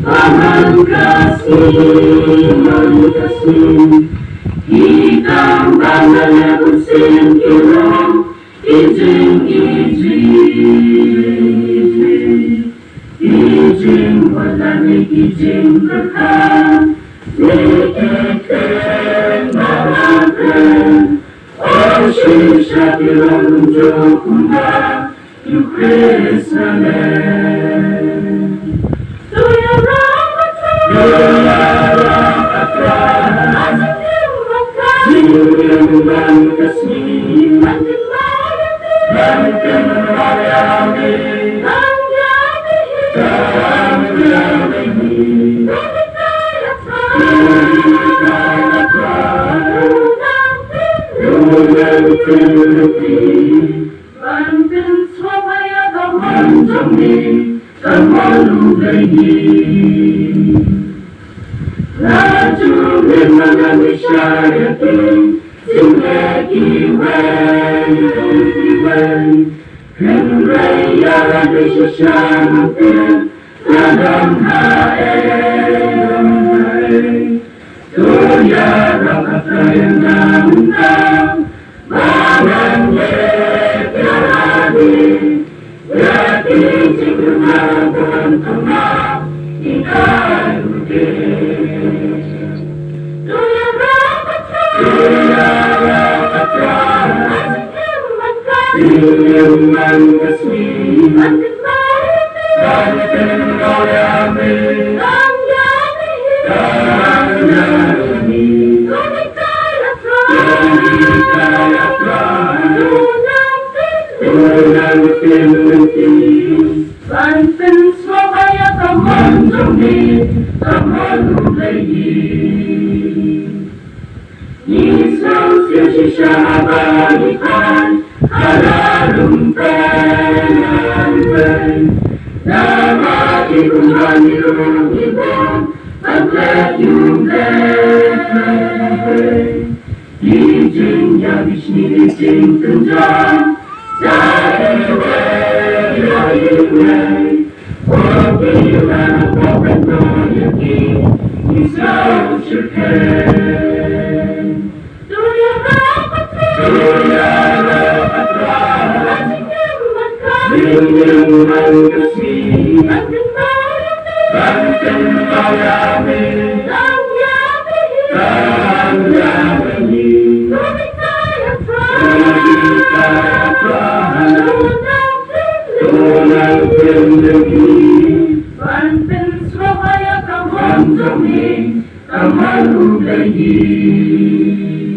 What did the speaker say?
Paman kasih, Ikang bangalnya kusin kirong, ijing wala ni ijing berkah, nikikeng malaken, shisha kirong jokunda, yu Christmas. Yang kasih, Banten Mariami, Banten Swabaya Kamanjami, Kamalu Lagi. Laju memang syariati, Sinleki wei, Henry yang disusahkan, Kadang hai, Tuya rapat yang nangkang, Barang yetiradi, Yati jikunakan kemah, Ikan Ilman kasih, Banten Mariami, Kanyami, Tunang Tinti, Banten Swabaya Kamanjami, Kamalu Lagi. Yesus Yesusha abadikan, Halalum pen, Nama ikumran ilum ibon, Paglet yung pen, Ijing yabis ni ijing tunjang, Dahil Wabilan Wapen Noyaki, Isaw Shirken. Ilman kasih, Banten Mariami, Kanyami, Tunang Tinti, Banten Swabaya Kamanjami, Kamalu Lagi.